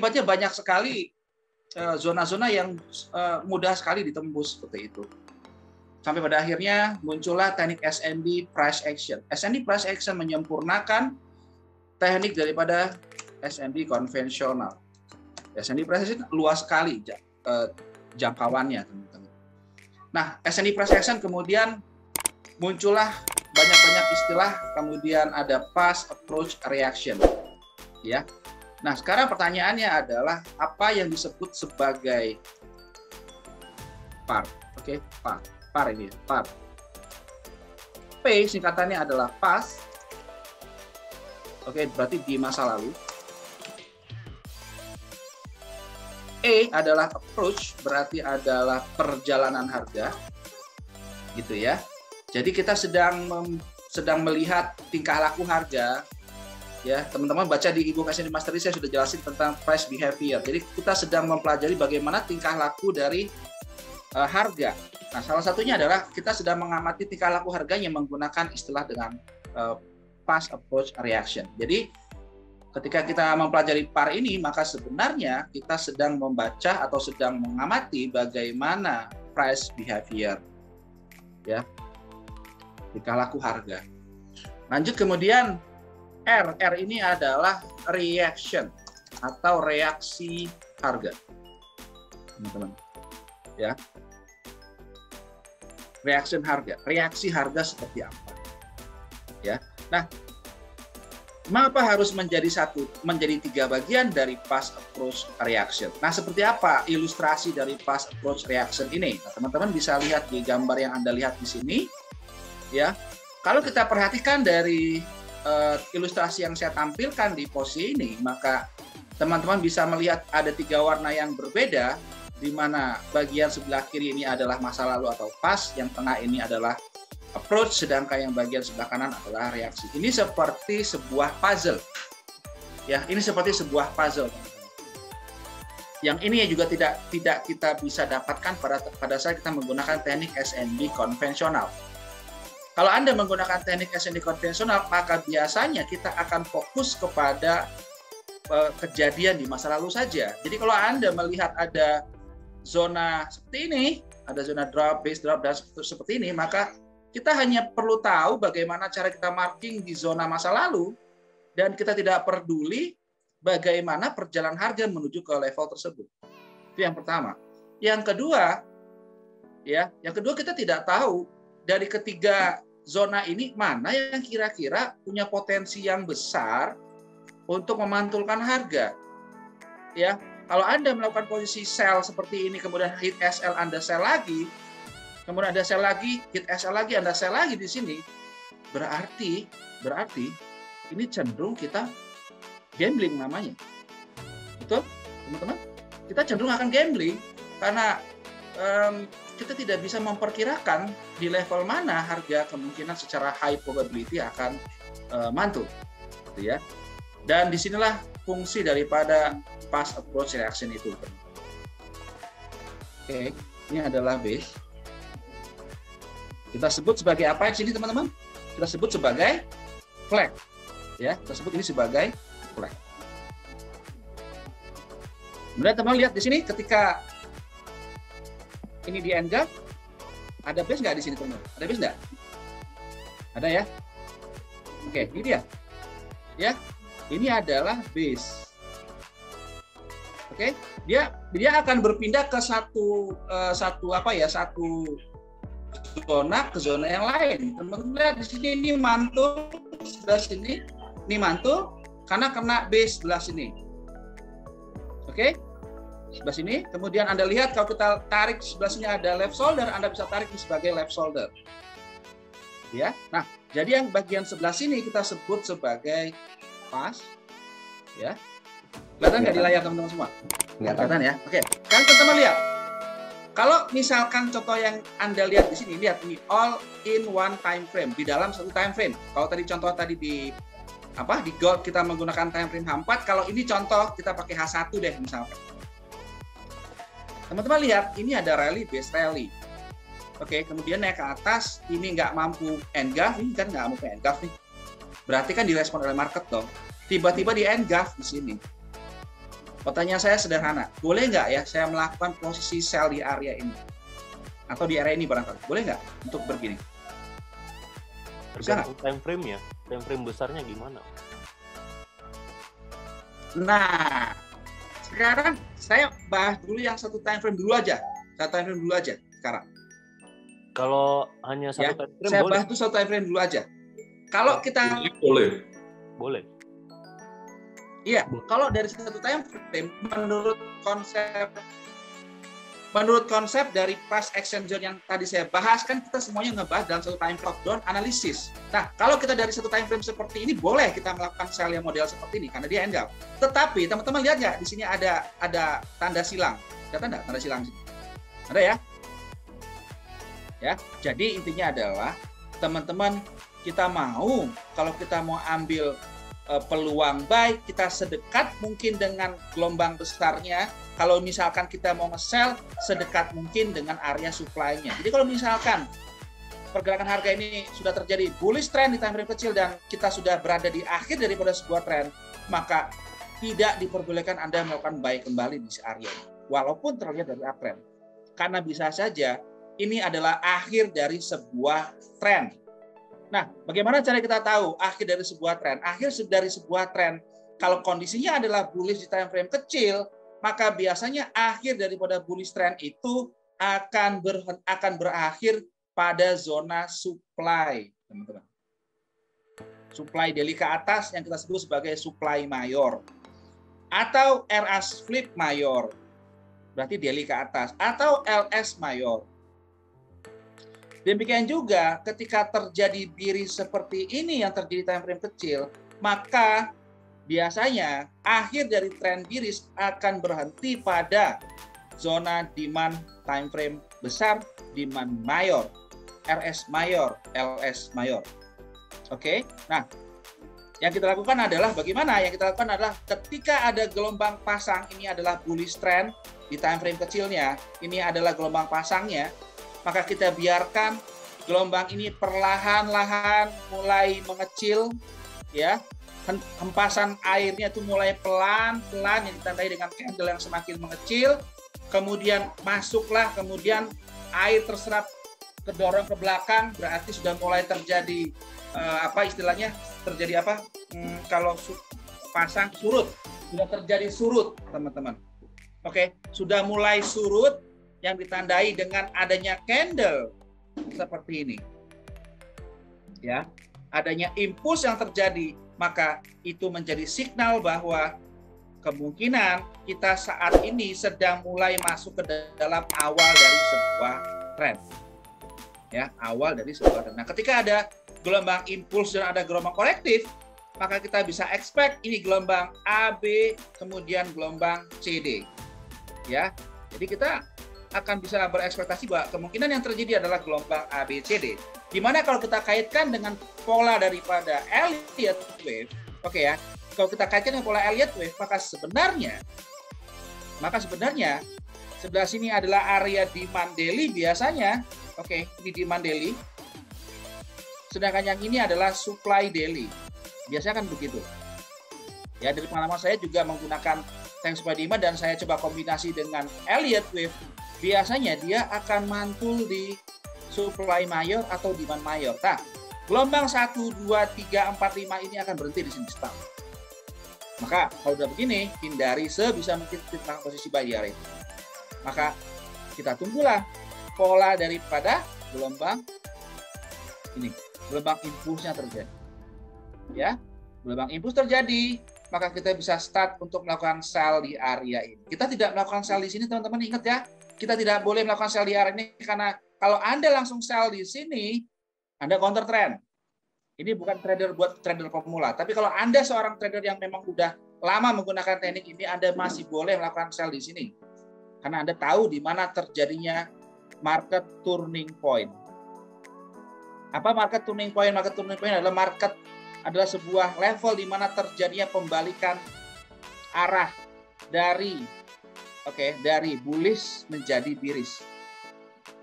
akibatnya banyak sekali zona-zona yang mudah sekali ditembus seperti itu. Sampai pada akhirnya muncullah teknik SND price action. SND price action menyempurnakan teknik daripada SND konvensional. SND price action luas sekali jangkauannya, teman-teman. Nah, SND price action kemudian muncullah banyak-banyak istilah, kemudian ada fast approach reaction. Ya. Nah, sekarang pertanyaannya adalah apa yang disebut sebagai PAR? Oke, PAR. PAR ini, PAR. P singkatannya adalah past. Oke, berarti di masa lalu. E adalah approach, berarti adalah perjalanan harga. Gitu ya. Jadi kita sedang melihat tingkah laku harga. Ya, teman-teman baca di e-book SND Mastery saya sudah jelasin tentang price behavior. Jadi kita sedang mempelajari bagaimana tingkah laku dari harga. Nah, salah satunya adalah kita sedang mengamati tingkah laku harganya menggunakan istilah dengan fast approach reaction. Jadi, ketika kita mempelajari PAR ini, maka sebenarnya kita sedang membaca atau sedang mengamati bagaimana price behavior, ya, tingkah laku harga. Lanjut kemudian R. R ini adalah reaction atau reaksi harga, teman-teman. Ya. Reaksi harga seperti apa? Ya. Nah, mengapa harus menjadi 3 bagian dari fast approach reaction? Nah, seperti apa ilustrasi dari fast approach reaction ini? Nah, teman-teman bisa lihat di gambar yang Anda lihat di sini. Ya. Kalau kita perhatikan dari ilustrasi yang saya tampilkan di posisi ini, maka teman-teman bisa melihat ada 3 warna yang berbeda, di mana bagian sebelah kiri ini adalah masa lalu atau past, yang tengah ini adalah approach, sedangkan yang bagian sebelah kanan adalah reaksi. Ini seperti sebuah puzzle. Ya, ini seperti sebuah puzzle. Yang ini juga tidak kita bisa dapatkan pada saat kita menggunakan teknik SND konvensional. Kalau Anda menggunakan teknik SND konvensional, maka biasanya kita akan fokus kepada kejadian di masa lalu saja. Jadi kalau Anda melihat ada zona seperti ini, ada zona drop, base drop, dan seperti ini, maka kita hanya perlu tahu bagaimana cara kita marking di zona masa lalu, dan kita tidak peduli bagaimana perjalanan harga menuju ke level tersebut. Itu yang pertama. Yang kedua kita tidak tahu dari ketiga zona ini mana yang kira-kira punya potensi yang besar untuk memantulkan harga. Ya. Kalau Anda melakukan posisi sell seperti ini, kemudian hit SL, Anda sell lagi, kemudian Anda sell lagi, hit SL lagi, Anda sell lagi di sini, berarti ini cenderung kita gambling namanya. Betul, teman-teman? Kita cenderung akan gambling karena kita tidak bisa memperkirakan di level mana harga kemungkinan secara high probability akan mantul, gitu ya. Dan disinilah fungsi daripada fast approach reaction itu. Oke, ini adalah base. Kita sebut sebagai apa di sini, teman-teman? Kita sebut sebagai flag. Ya, kita sebut ini sebagai flag. Kemudian teman-teman lihat di sini ketika ini di end gap, ada base nggak di sini, teman-teman? Ada base nggak? Ada ya? Oke, ini dia. Ya, ini adalah base. Oke, dia akan berpindah ke satu zona ke zona yang lain. Teman-teman lihat di sini ini mantul sebelah sini, ini mantul karena kena base sebelah sini. Oke, sebelah sini. Kemudian Anda lihat kalau kita tarik sebelah sini ada left shoulder, Anda bisa tarik ini sebagai left shoulder. Ya, nah jadi yang bagian sebelah sini kita sebut sebagai pas, ya. Kelihatan nggak di layar teman-teman semua? Kelihatan ya. Oke, sekarang teman-teman lihat. Kalau misalkan contoh yang Anda lihat di sini, lihat ini all in one time frame, di dalam satu time frame. Kalau tadi contoh tadi di gold kita menggunakan time frame H4, kalau ini contoh kita pakai H1 deh misalkan. Teman-teman lihat, ini ada rally base rally. Oke, kemudian naik ke atas, ini nggak mampu engulf, ini kan nggak mampu engulf nih. Berarti kan direspon oleh market dong. Tiba-tiba di engulf di sini. Pertanyaan saya sederhana, boleh nggak ya saya melakukan posisi sell di area ini? Atau di area ini barangkali, boleh nggak untuk begini? Bisa nggak? Tergantung time frame-nya, time frame besarnya gimana? Nah, sekarang saya bahas dulu yang satu time frame dulu aja. Satu time frame dulu aja sekarang. Kalau hanya satu time frame saya boleh. bahas dulu satu time frame dulu aja. Kalau kita boleh. Iya, kalau dari satu time frame menurut konsep dari price action zone yang tadi saya bahas, kan kita semuanya ngebahas dalam satu time frame top-down analisis. Nah, kalau kita dari satu time frame seperti ini, boleh kita melakukan sell yang model seperti ini karena dia engulf. Tetapi teman-teman lihat nggak di sini ada tanda silang? Ada tanda silang sini? Ada ya? Ya, jadi intinya adalah teman-teman kita mau, kalau kita mau ambil peluang buy, kita sedekat mungkin dengan gelombang besarnya. Kalau misalkan kita mau nge-sell, sedekat mungkin dengan area supply-nya. Jadi kalau misalkan pergerakan harga ini sudah terjadi bullish trend di time frame kecil dan kita sudah berada di akhir daripada sebuah trend, maka tidak diperbolehkan Anda melakukan buy kembali di area ini, walaupun terlihat dari uptrend. Karena bisa saja ini adalah akhir dari sebuah trend. Nah, bagaimana cara kita tahu akhir dari sebuah tren? Akhir dari sebuah tren, kalau kondisinya adalah bullish di time frame kecil, maka biasanya akhir daripada bullish trend itu akan berakhir pada zona supply, teman-teman. Supply daily ke atas yang kita sebut sebagai supply mayor. Atau RS flip mayor, berarti daily ke atas. Atau LS mayor. Demikian juga ketika terjadi bearish seperti ini yang terjadi time frame kecil, maka biasanya akhir dari tren bearish akan berhenti pada zona demand time frame besar, demand mayor, RS mayor, LS mayor. Oke. Nah, yang kita lakukan adalah bagaimana? Yang kita lakukan adalah ketika ada gelombang pasang, ini adalah bullish trend di time frame kecilnya, ini adalah gelombang pasangnya, maka kita biarkan gelombang ini perlahan-lahan mulai mengecil, ya. Hempasan airnya itu mulai pelan-pelan yang ditandai dengan candle yang semakin mengecil, kemudian masuklah, kemudian air terserap kedorong ke belakang, berarti sudah mulai terjadi kalau pasang surut, sudah terjadi surut, teman-teman. Oke, sudah mulai surut yang ditandai dengan adanya candle seperti ini. Ya, adanya impuls yang terjadi, maka itu menjadi signal bahwa kemungkinan kita saat ini sedang mulai masuk ke dalam awal dari sebuah tren. Ya, awal dari sebuah tren. Nah, ketika ada gelombang impuls dan ada gelombang korektif, maka kita bisa expect ini gelombang A, B, kemudian gelombang C, D. Ya, jadi kita akan bisa berekspektasi bahwa kemungkinan yang terjadi adalah gelombang A, B, C, D. Dimana kalau kita kaitkan dengan pola daripada Elliott Wave, oke ya, kalau kita kaitkan dengan pola Elliott Wave, maka sebenarnya sebelah sini adalah area demand daily biasanya, oke, ini demand daily, sedangkan yang ini adalah supply daily, biasanya kan begitu. Ya, dari pengalaman saya juga menggunakan time supply demand dan saya coba kombinasi dengan Elliott Wave, biasanya dia akan mantul di supply mayor atau demand mayor. Nah, gelombang 1, 2, 3, 4, 5 ini akan berhenti di sini stop. Maka kalau udah begini, hindari sebisa mungkin tentang posisi buy di area itu. Maka kita tunggulah pola daripada gelombang ini, gelombang impulsnya terjadi. Ya, gelombang impuls terjadi, maka kita bisa start untuk melakukan sell di area ini. Kita tidak melakukan sell di sini, teman-teman, ingat ya. Kita tidak boleh melakukan sell di area ini karena kalau Anda langsung sell di sini, Anda counter trend. Ini bukan trader buat trader pemula. Tapi kalau Anda seorang trader yang memang udah lama menggunakan teknik ini, Anda masih boleh melakukan sell di sini. Karena Anda tahu di mana terjadinya market turning point. Apa market turning point? Market turning point adalah sebuah level di mana terjadinya pembalikan arah dari bullish menjadi bearish.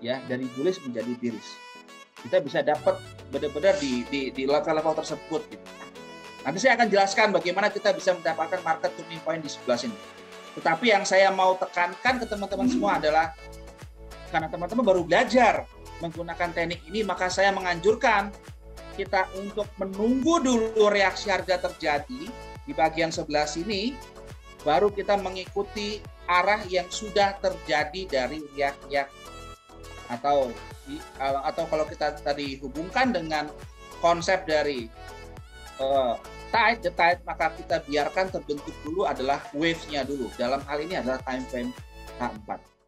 Ya, dari bullish menjadi bearish. Kita bisa dapat benar-benar di level-level tersebut gitu. Nanti saya akan jelaskan bagaimana kita bisa mendapatkan market turning point di sebelah sini. Tetapi yang saya mau tekankan ke teman-teman semua adalah karena teman-teman baru belajar menggunakan teknik ini, maka saya menganjurkan kita untuk menunggu dulu reaksi harga terjadi di bagian sebelah sini, baru kita mengikuti arah yang sudah terjadi dari riak-riak, atau kalau kita tadi hubungkan dengan konsep dari the tide, maka kita biarkan terbentuk dulu adalah wave-nya dulu. Dalam hal ini adalah time frame H4.